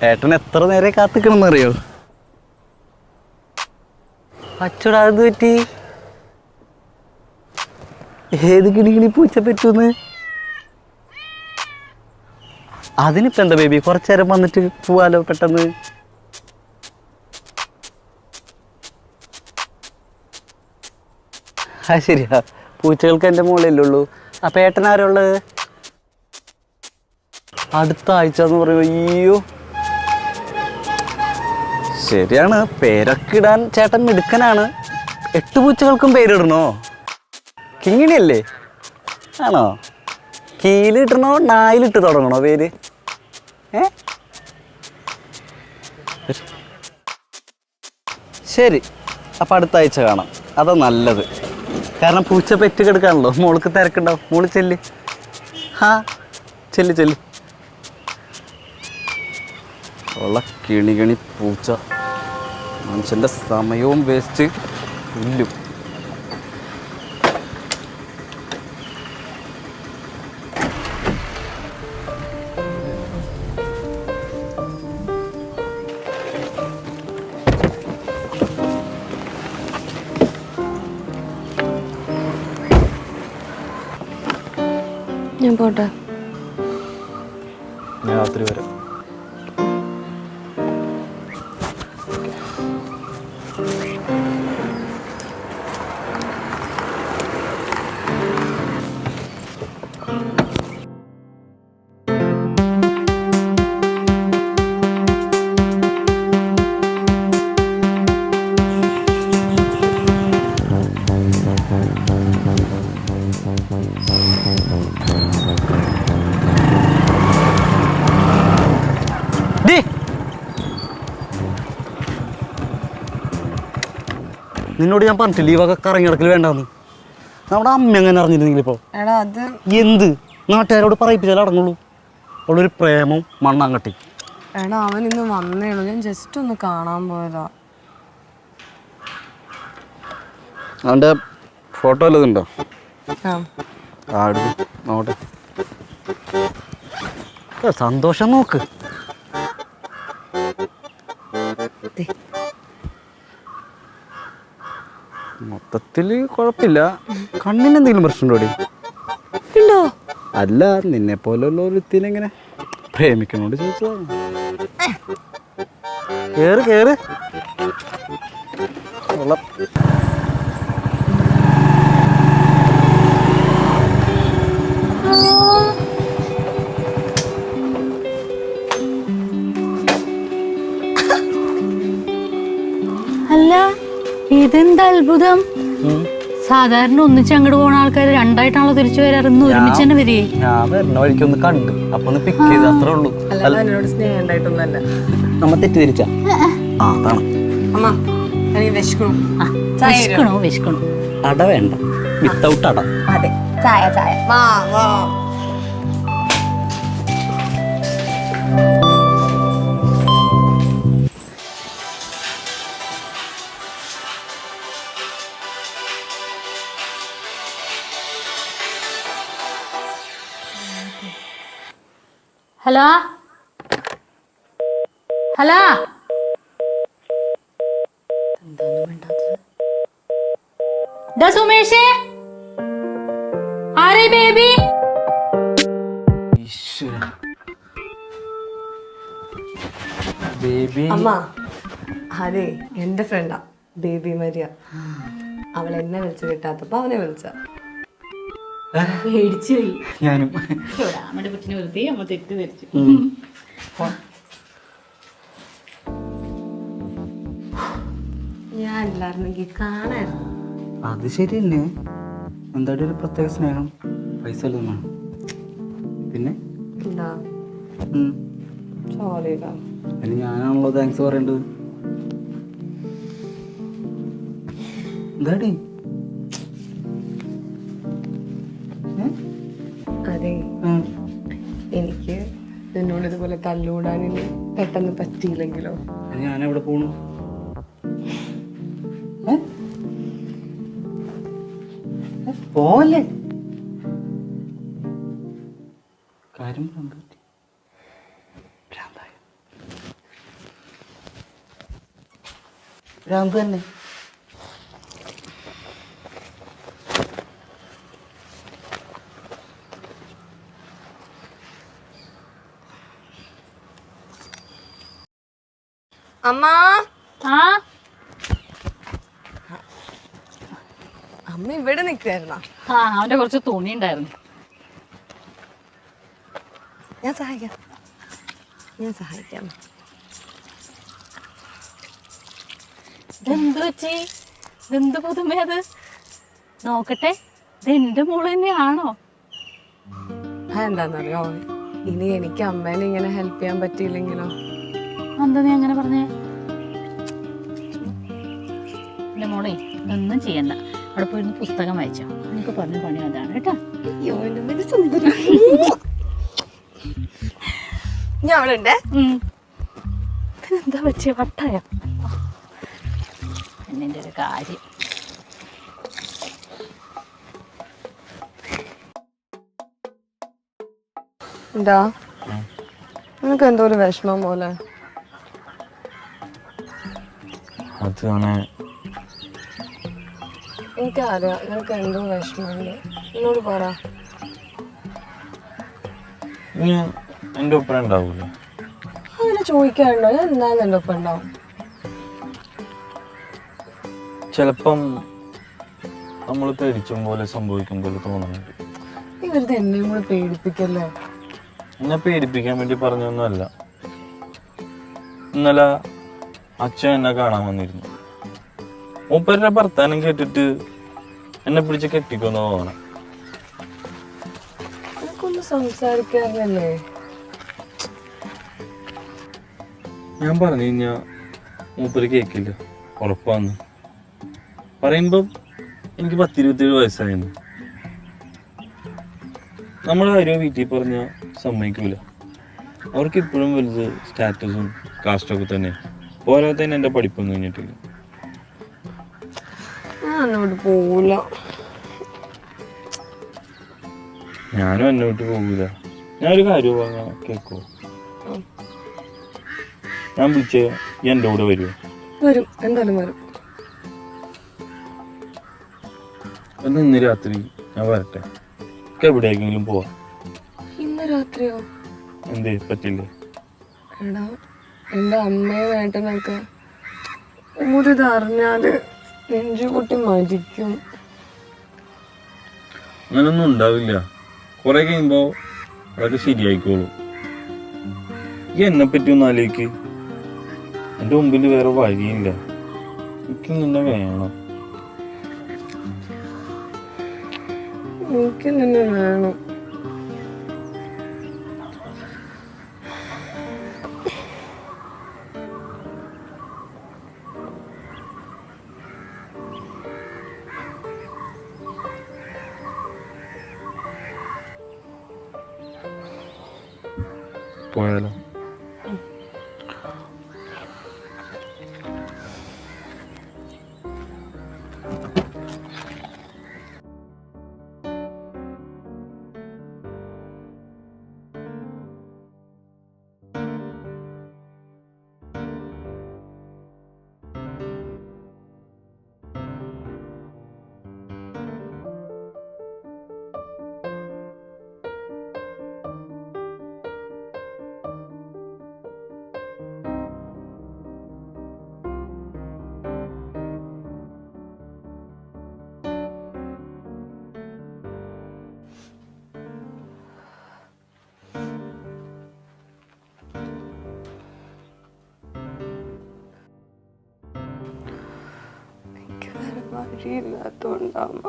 ഏട്ടൻ എത്ര നേരെ കാത്തിക്കണമെന്നറിയോ? അച്ചടാ അത് പറ്റി? ഏത് കിണികിണി പൂച്ച പറ്റൂന്ന്? അതിനിപ്പോ എന്താ ബേബി, കുറച്ചു നേരം വന്നിട്ട് പോവാലോ പെട്ടെന്ന്. ആ ശരിയാ, പൂച്ചകൾക്ക് എൻ്റെ മുകളിലല്ലേ ഉള്ളൂ. അപ്പം ഏട്ടൻ ആരുള്ളത്? അടുത്ത ആഴ്ച എന്ന് പറയുമ്പോൾ അയ്യോ. ശരിയാണ്, പേരൊക്കെ ഇടാൻ ചേട്ടൻ മിടുക്കനാണ്. 8 പൂച്ചകൾക്കും പേരിടണോ? കിങ്ങിണിയല്ലേ? ആണോ? കീലിട്ടണോ നായിലിട്ട് തുടങ്ങണോ പേര്? ശരി, അപ്പം അടുത്ത ആഴ്ച കാണാം. അതാ നല്ലത്. കാരണം പൂച്ച പെറ്റ് കിടക്കാണല്ലോ, മോൾക്ക് തിരക്കുണ്ടാവും. മോള് ചെല്ല്. ഹാ ചെല്ല് ചെല്ല്. ഉള്ള കിണി പൂച്ച, മനുഷ്യൻ്റെ സമയവും വേസ്റ്റ് പുല്ലും. ഞാൻ പോട്ടെ. ഞാൻ രാത്രി വരാം. നിന്നോട് ഞാൻ പറഞ്ഞിട്ടില്ല ഈ വക കറങ്ങിടക്കൽ വേണ്ടെന്ന്. നമ്മുടെ അമ്മ എങ്ങനെ അറിഞ്ഞിരുന്നെങ്കിലിപ്പോൾ എടാ അത് എന്ത് നാട്ടുകാരോട് പറയിപ്പിച്ചാലേ അടങ്ങുള്ളൂ. അവളൊരു പ്രേമം മണ്ണാങ്കട്ടി. എടാ അവൻ ഇന്ന് വന്നേ ഉള്ളൂ, ഞാൻ ജസ്റ്റ് ഒന്ന് കാണാൻ പോയതാ. അവൻ്റെ ഫോട്ടോ വല്ലതുണ്ടോ? ആ നോട്ടെ. സന്തോഷം നോക്ക്. മൊത്തത്തിൽ കുഴപ്പമില്ല. കണ്ണിന് എന്തെങ്കിലും പ്രശ്നമുണ്ടോ? ഉണ്ടോ? അല്ല, നിന്നെ പോലുള്ള ഒരുത്തിനെങ്ങനെ പ്രേമിക്കണോണ്ട് ചോദിച്ചതാണ്. കേറ് കേറ്. അല്ല, ഇതെന്താ അത്ഭുതം. സാധാരണ ഒന്നിച്ച് അങ്ങോട്ട് പോണ ആൾക്കാർ രണ്ടായിട്ടാണല്ലോ തിരിച്ചു വരാറ്. ഇന്ന് ഒരുമിച്ച് തന്നെ വരികയെ. ഞാൻ വരുന്ന വഴിക്കൊന്ന് കണ്ട്, അപ്പൊ ഒന്ന് പിക്ക് ചെയ്ത്, അത്രേ ഉള്ളൂ. എന്നോട് സ്നേഹം ഉണ്ടായിട്ടൊന്നല്ല. നമ്മ തെറ്റിദ്ധരിച്ച അതാണ്. അമ്മ എനിക്ക് വിശക്കണു. വിശക്കണു. അട വേണ്ട, വിത്തൗട്ട് അട. അതെ, ചായ ചായ. വാ വാ. ഹലോ ഹലോ, സുമേഷേ, ആരേ ബേബി? ബേബി അമ്മ, അതെ എന്റെ ഫ്രണ്ടാ ബേബി മരിയ. അവൾ എന്നെ വിളിച്ചു കിട്ടാത്തപ്പോ അവനെ വിളിച്ച. പേടിച്ചു പോയി. ഞാനും അമ്മയുടെ കുട്ടിനെ വെറുതെ അമ്മ തെറ്റിദ്ധരിച്ചു. ഞാൻ ഇല്ലായിരുന്നെങ്കിൽ കാണായിരുന്നു. അത് ശരി തന്നെ. എന്തായാലും ഒരു പ്രത്യേക സ്നേഹം പൈസ എല്ലാം വേണം. പിന്നെ എന്താ സോറിടാ. അതിന് ഞാനാണല്ലോ താങ്ക്സ് പറയേണ്ടത്. എന്താടി? അതെ, എനിക്ക് എന്നോട് ഇതുപോലെ തല്ലൂടാനിന് പെട്ടെന്ന് പറ്റിയില്ലെങ്കിലോ? ഞാനെവിടെ പോണു? പോവല്ലേ കാര്യം ഭ്രാന്ത് തന്നെ. അമ്മ ആ അമ്മ ഇവിടെ നിൽക്കുവായിരുന്നോ? ആ അവൻ്റെ കുറച്ച് തുണി ഉണ്ടായിരുന്നു. ഞാൻ സഹായിക്കാം. ഇതെന്ത് വെച്ചി? ഇതെന്ത് പുതുമയത്? നോക്കട്ടെ, ഇത് എൻ്റെ മോള് തന്നെയാണോ? എന്താന്നറിയോ, ഇനി എനിക്ക് അമ്മേനെ ഇങ്ങനെ ഹെൽപ്പ് ചെയ്യാൻ പറ്റിയില്ലെങ്കിലോ? എന്താ നീ അങ്ങനെ പറഞ്ഞേ? എൻ്റെ മോളെ ഇതൊന്നും ചെയ്യണ്ട, അവിടെ പോയിരുന്ന് പുസ്തകം വായിച്ചോ. എനിക്ക് പറഞ്ഞ പണി അതാണ് കേട്ടോ. ഞാൻ അവിടെ ഉണ്ടേ. എന്താ വെച്ചേ, വട്ടായ എന്നിൻ്റെ ഒരു കാര്യം. എന്താ നിനക്ക് എന്തോ ഒരു വിഷമം പോലെ? എനിക്കറിയാം നിനക്ക് എന്തോ വിഷമമുണ്ട്. എന്നോട് പറ. എൻ്റെ ഒപ്പം ഉണ്ടാവൂല. അങ്ങനെ ചോദിക്കാറുണ്ടോ? ഞാൻ എന്താന്ന് എൻ്റെ ഒപ്പം ഉണ്ടാവും. ചിലപ്പം നമ്മൾ പേടിച്ചും പോലെ സംഭവിക്കും പോലെ തോന്നുന്നുണ്ട്. നീ വെറുതെ എന്നെയും കൂടെ പേടിപ്പിക്കല്ലേ. എന്നെ പേടിപ്പിക്കാൻ വേണ്ടി പറഞ്ഞൊന്നുമല്ല. ഇന്നലെ അച്ഛൻ എന്നെ കാണാൻ വന്നിരുന്നു. മൂപ്പരുടെ ഭർത്താനം കേട്ടിട്ട് എന്നെ പിടിച്ച് കെട്ടിക്കൊന്നു പോകണം. എനിക്കൊന്ന് സംസാരിക്കാറില്ലേ? ഞാൻ പറഞ്ഞു കഴിഞ്ഞാ മൂപ്പര് കേക്കില്ല. ഉറപ്പാന്ന് പറയുമ്പോ എനിക്ക് 10-27 വയസ്സായിരുന്നു. നമ്മളാരും വീട്ടിൽ പറഞ്ഞ സമ്മതിക്കൂല. അവർക്ക് ഇപ്പോഴും വലുത് സ്റ്റാറ്റസും കാസ്റ്റൊക്കെ തന്നെ. പോരാത്തന്നെ എൻ്റെ പഠിപ്പൊന്നും കഴിഞ്ഞിട്ടില്ല. ഞാൻ എന്നോട് പോവില്ല. ഞാനും എന്നോട്ട് പോകൂല. ഞാനൊരു കാര്യം പറഞ്ഞാൽ കേൾക്കുമോ? ഞാൻ വിളിച്ച എൻ്റെ കൂടെ വരുമോ? വരും, എന്തായാലും വരും. എന്നാ ഇന്ന് രാത്രി ഞാൻ വരട്ടെ. എവിടേക്കെങ്കിലും പോവാം. ഇന്ന് രാത്രിയോ? എന്തേ പറ്റില്ലേ? എടാ എൻ്റെ അമ്മയും ഏട്ടനൊക്കെ ഊരിതറിഞ്ഞാല് നെഞ്ചുകൂട്ടി മരിക്കും. അങ്ങനൊന്നും ഉണ്ടാവില്ല. കുറെ കഴിയുമ്പോ അതൊക്കെ ശരിയായിക്കോളും. ഈ എന്നെ പറ്റി ഒന്ന് ആലോചിക്ക്. എൻ്റെ മുമ്പിൽ വേറെ വഴിയില്ല. എനിക്ക് നിന്നെ വേണം. എനിക്ക് നിന്നെ വേണം. പോയാലോ? എനിക്ക് വേറെ വഴിയില്ലാത്തോണ്ടാമ്മ.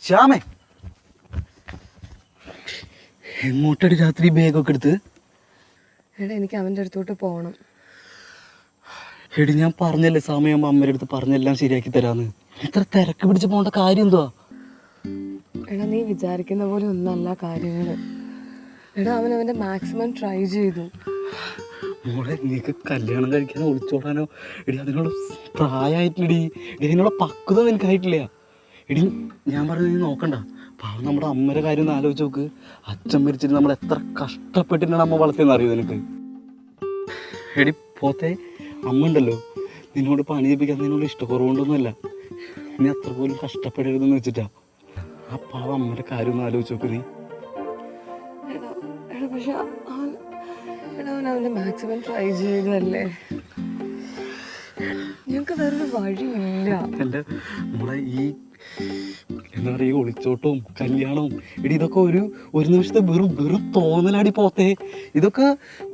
ശ്യാമേ, എങ്ങോട്ടടി രാത്രി ബാഗൊക്കെ എടുത്ത്? എടാ എനിക്ക് അവൻ്റെ അടുത്തോട്ട് പോകണം. എടി ഞാൻ പറഞ്ഞല്ലേ സമയമാകുമ്പോൾ അമ്മയുടെ അടുത്ത് പറഞ്ഞെല്ലാം ശരിയാക്കി തരാന്ന്. ഇത്ര തിരക്ക് പിടിച്ച് പോകേണ്ട കാര്യം എന്തുവാ? എടാ നീ വിചാരിക്കുന്ന പോലെ ഒന്നല്ല കാര്യങ്ങൾ. എടാ അവൻ അവൻ്റെ മാക്സിമം ട്രൈ ചെയ്തു. മോളെ, നീക്ക് കല്യാണം കഴിക്കാനോ ഒളിച്ചോടാനോ എടി അതിനുള്ള പ്രായമായിട്ടില്ലടി. എടി അതിനുള്ള പക്വത നിനക്കായിട്ടില്ല. എടി ഞാൻ പറഞ്ഞത് നീ നോക്കണ്ട. പാവം നമ്മുടെ അമ്മയുടെ കാര്യം ഒന്ന് ആലോചിച്ച് നോക്ക്. അച്ഛൻ മരിച്ചിട്ട് നമ്മൾ എത്ര കഷ്ടപ്പെട്ടിട്ടാണ് അമ്മ വളർത്തിയെന്ന് അറിയോ നിനക്ക്? എടി പോത്തെ, അമ്മ ഉണ്ടല്ലോ നിന്നോട് പണി ചെയ്യിപ്പിക്കാൻ നിന്നോട് ഇഷ്ടക്കുറവുകൊണ്ടൊന്നുമല്ല. നീ അത്ര പോലും കഷ്ടപ്പെടരുതെന്ന് വെച്ചിട്ടാ. ആ പാവം അമ്മയുടെ കാര്യം ഒന്ന് ആലോചിച്ച് നോക്ക് നീ. എടാ പക്ഷെ അവൻ അവൻ്റെ മാക്സിമം ട്രൈ ചെയ്തല്ലേ. ഞങ്ങൾക്ക് വേറൊരു വഴിയില്ല. എൻ്റെ നമ്മളെ ഈ എന്താ പറയുക, ഈ ഒളിച്ചോട്ടവും കല്യാണവും എടി ഇതൊക്കെ ഒരു നിമിഷത്തെ വെറും തോന്നലാടി പോത്തേ. ഇതൊക്കെ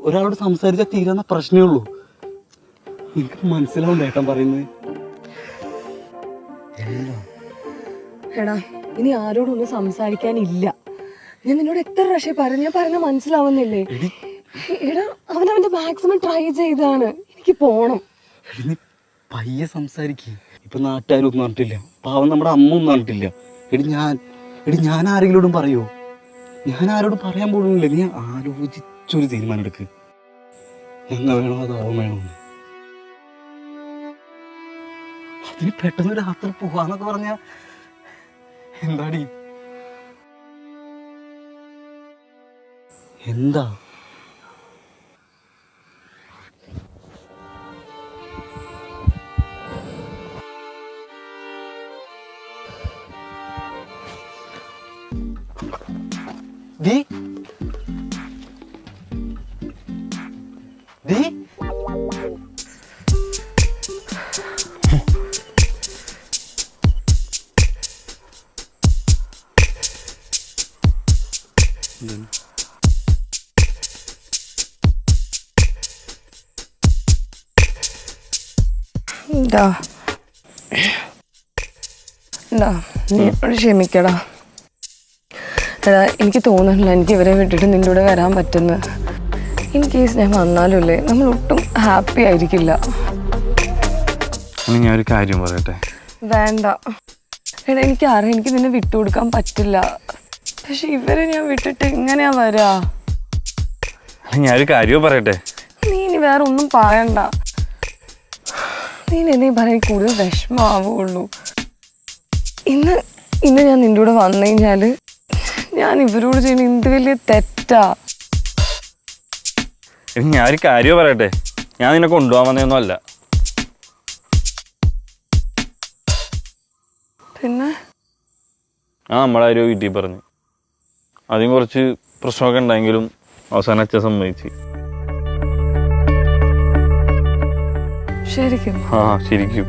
ഒരാളോട് സംസാരിച്ചാൽ തീരാന്ന പ്രശ്നമേ ഉള്ളൂ. നിനക്ക് മനസ്സിലാവും ഏട്ടൻ പറയുന്നത്. എടാ ഇനി ആരോടും ഒന്നും സംസാരിക്കാനില്ല. ഞാൻ നിന്നോട് എത്ര പ്രാവശ്യം പറഞ്ഞു, ഞാൻ പറഞ്ഞ മനസ്സിലാവുന്നില്ലേ? എടാ അവൻ്റെ മാക്സിമം ട്രൈ ചെയ്താണ്. എനിക്ക് പോണം. നീ പയ്യെ സംസാരിക്കുക. ഇപ്പൊ നാട്ടുകാരും ഒന്നും പറഞ്ഞിട്ടില്ല, പാവം നമ്മുടെ അമ്മ ഒന്നും പറഞ്ഞിട്ടില്ല. ഞാൻ ആരെങ്കിലോടും പറയുമോ? ഞാൻ ആരോടും പറയാൻ പോകുന്നില്ല. നീ ആലോചിച്ചൊരു തീരുമാനം എടുക്ക്. എന്നെ വേണോ അതോ അവൻ വേണോ? അതിന് പെട്ടെന്ന് രാത്രി പോവാന്നൊക്കെ പറഞ്ഞ എന്താടി? എന്താ ദീ നീ ക്ഷമിക്കടാ. എടാ എനിക്ക് തോന്നുന്നില്ല എനിക്ക് ഇവരെ വിട്ടിട്ട് നിൻ്റെ കൂടെ വരാൻ പറ്റുന്നു. ഇൻ കേസ് ഞാൻ വന്നാലുമില്ലേ നമ്മൾ ഒട്ടും ഹാപ്പി ആയിരിക്കില്ല. ഞാനൊരു കാര്യം പറയട്ടെ? വേണ്ട എടാ, എനിക്കറിയാം എനിക്ക് നിന്നെ വിട്ടുകൊടുക്കാൻ പറ്റില്ല. പക്ഷെ ഇവരെ ഞാൻ വിട്ടിട്ട് എങ്ങനെയാ വരാ? ഞാനൊരു കാര്യം പറയട്ടെ? നീ ഇനി വേറെ ഒന്നും പറയണ്ട. നീ എന്നെ പറയാൻ കൂടുതൽ വിഷമാവുള്ളൂ. ഇന്ന് ഞാൻ നിൻ്റെ കൂടെ വന്നു കഴിഞ്ഞാൽ ഞാൻ ഇവരോട് ചെയ്യുന്ന എന്ത് വലിയ തെറ്റാ. ഞാനൊരു കാര്യം പറയട്ടെ? ഞാൻ നിന്നെ കൊണ്ടുപോകാൻ വന്നതൊന്നും അല്ല. പിന്നെ നമ്മളാരോ വീട്ടിൽ പറഞ്ഞു. ആദ്യം കുറച്ച് പ്രശ്നമൊക്കെ ഉണ്ടായെങ്കിലും അവസാനം അച്ഛൻ സമ്മതിച്ച്. ശരിക്കും? ശരിക്കും.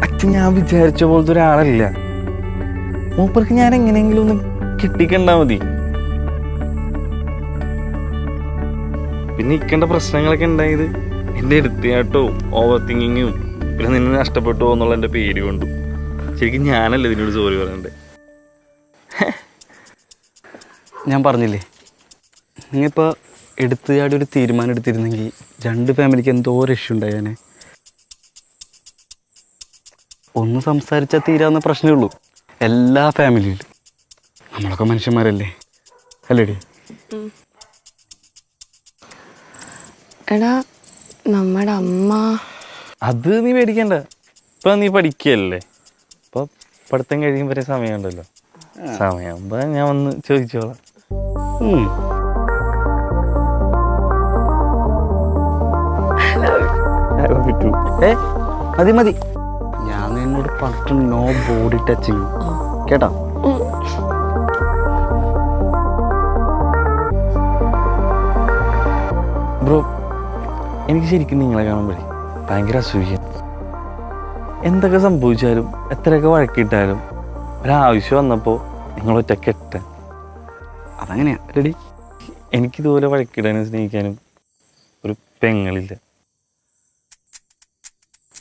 അച്ഛൻ ഞാൻ വിചാരിച്ച പോലത്തെ ഒരാളല്ല. മൂപ്പർക്ക് ഞാൻ എങ്ങനെയെങ്കിലും ഒന്ന് കിട്ടിക്കണ്ടാ മതി. പിന്നെ ഇക്കേണ്ട പ്രശ്നങ്ങളൊക്കെ ഉണ്ടായത് എൻ്റെ എടുത്തുചാട്ടവും ഓവർ തിങ്കിങ്ങും പിന്നെ നിന്നെ നഷ്ടപ്പെട്ടു എന്നുള്ള എൻ്റെ പേര് കൊണ്ടും. ശരിക്കും ഞാനല്ല ഇതിനോട് സോറി പറയണ്ടേ. ഞാൻ പറഞ്ഞില്ലേ, നിങ്ങളിപ്പോൾ എടുത്തുചാടി ഒരു തീരുമാനം എടുത്തിരുന്നെങ്കിൽ രണ്ട് ഫാമിലിക്ക് എന്തോ ഒരു ഇഷ്യൂ ഉണ്ടായേനെ. ഒന്ന് സംസാരിച്ചാൽ തീരാവുന്ന പ്രശ്നമേ ഉള്ളൂ എല്ലാ ഫാമിലിയിലും. നമ്മളൊക്കെ മനുഷ്യന്മാരല്ലേ, അല്ലേടി? എടാ നമ്മുടെ അമ്മ അത് നീ പേടിക്കണ്ട. ഇപ്പം നീ പഠിക്കുകയല്ലേ, ഇപ്പം പഠിത്തം കഴിയും വരെ സമയമുണ്ടല്ലോ. സമയമാകുമ്പോൾ ഞാൻ വന്ന് ചോദിച്ചോളാം. മതി മതി, ഞാൻ നിന്നോട് പറഞ്ഞിട്ട് നോ ബോഡി ടച്ചിങ് കേട്ടോ? ബ്രോ, എനിക്ക് ശരിക്കും നിങ്ങളെ കാണുമ്പോഴേ ഭയങ്കര അസൂയ. എന്തൊക്കെ സംഭവിച്ചാലും എത്രയൊക്കെ വഴക്കിട്ടാലും ഒരാവശ്യം വന്നപ്പോൾ നിങ്ങൾ ഒറ്റക്കെട്ട. അതങ്ങനെയാ റെഡി. എനിക്കിതുപോലെ വഴക്കിടാനും സ്നേഹിക്കാനും ഒരു പെങ്ങളില്ല.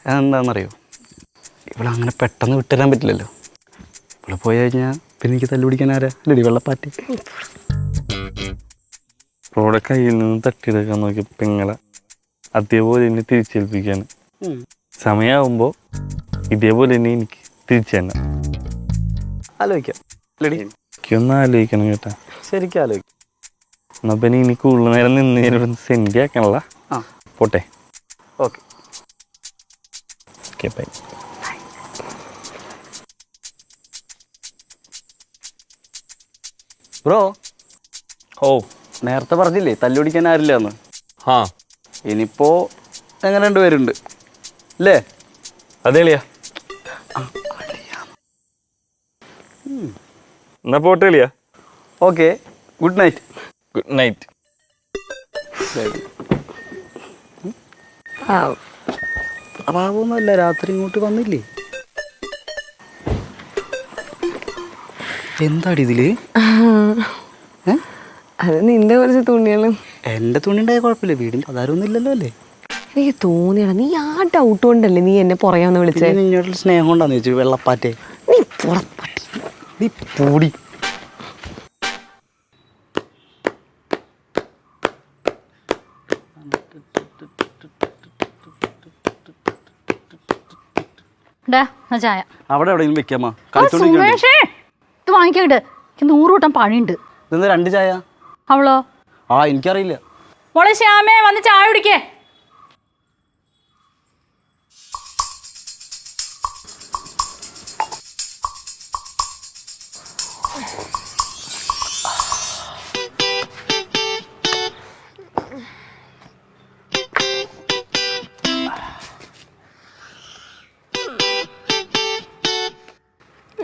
അതെന്താണെന്നറിയോ, ഇവിടെ അങ്ങനെ പെട്ടെന്ന് വിട്ടുതരാൻ പറ്റില്ലല്ലോ. ഇവിടെ പോയി കഴിഞ്ഞാൽ പിന്നെ എനിക്ക് തല്ലുപിടിക്കാൻ ആരാ? അല്ലടി വെള്ളപ്പാറ്റി. ഇവിടെ കയ്യിൽ നിന്ന് തട്ടിയെടുക്കാൻ നോക്കിയ പെങ്ങളെ അതേപോലെ എന്നെ തിരിച്ചേൽപ്പിക്കാൻ സമയമാകുമ്പോൾ ഇതേപോലെ തന്നെ എനിക്ക് തിരിച്ചു തന്നെ. ആലോചിക്കാം അല്ലടി, എനിക്കൊന്ന് ആലോചിക്കണം കേട്ടാ. ശരിക്കും ആലോചിക്കാം. എന്നാ പിന്നെ ഇനി കൂടുതൽ നേരം നിന്ന് ഞാനിവിടെ സെൻഡ് ആക്കണല്ല. ആ പോട്ടെ. ഓക്കെ. Okay bye. ബ്രോ, ഓ നേരത്തെ പറഞ്ഞില്ലേ തല്ലുപിടിക്കാൻ ആരില്ല എന്ന്. ആ ഇനിയിപ്പോ എങ്ങനെ 2 പേരുണ്ട് അല്ലേ? അതേളിയാ. എന്നാ പോട്ടെ എളിയാ. Okay, good night. Good night. അപ്പാവൊന്നുമല്ല, രാത്രി ഇങ്ങോട്ട് വന്നില്ലേ? എന്താടി ഇതില്? അത് നിന്റെ കുറച്ച് തുണികളും. എൻ്റെ തുണി ഉണ്ടായ കുഴപ്പമില്ല, വീടിൻ്റെ അതാരൊന്നും ഇല്ലല്ലോ അല്ലേ? എനിക്ക് തോന്നിയടാ, നീ ആ ഡൗട്ട് കൊണ്ടല്ലേ നീ എന്നെ പുറകെ വിളിച്ചേ? നിന്നോടുള്ള സ്നേഹം കൊണ്ടാന്ന് ചോദിച്ചു. വെള്ളപ്പാറ്റേ നീ പുറപ്പട്ടി. നീ പൂടി. ചായ അവിടെ എവിടെയെങ്കിലും വെക്കാമ്മ. സുമേഷേ, ഇത് വാങ്ങിക്കട്ട്. എനിക്ക് 100 കൂട്ടം പണിയുണ്ട്. ഇതെന്താ 2 ചായ? അവളോ? ആ എനിക്കറിയില്ല. മോളെ ശ്യാമേ, വന്ന് ചായ കുടിക്കേ.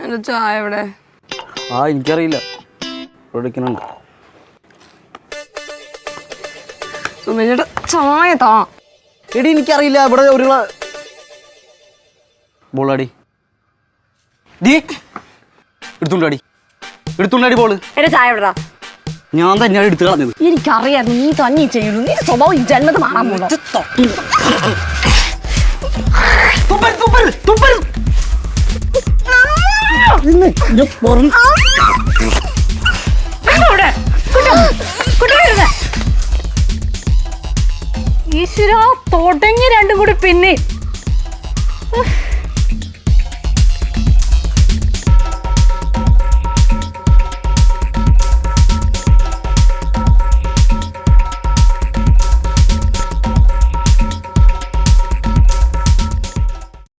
എന്റെ ചായ എവിടെ? ആ എനിക്കറിയില്ല, ഇവിടെ ഇരിക്കുന്നുണ്ട്. സുമേഷേട്ടാ ചായ താ. എടി എനിക്കറിയില്ല, ഇവിടെ ഒരു ബോളാടി. D എടുത്തുണ്ടാടി, എടുത്തുണ്ടാടി ball. എന്റെ ചായ എവിടെടാ? ഞാൻ തന്നെയാണ് എടുത്തു കളഞ്ഞത്. എനിക്കറിയായിരുന്നു നീ തന്നെ ചെയ്യുള്ളൂ. നീ സ്വഭാവം ഈ ജന്മത്ത് മാറാൻ പോകുന്നു. ഈശ്വരാ, തുടങ്ങി 2 കൂടി പിന്നെ.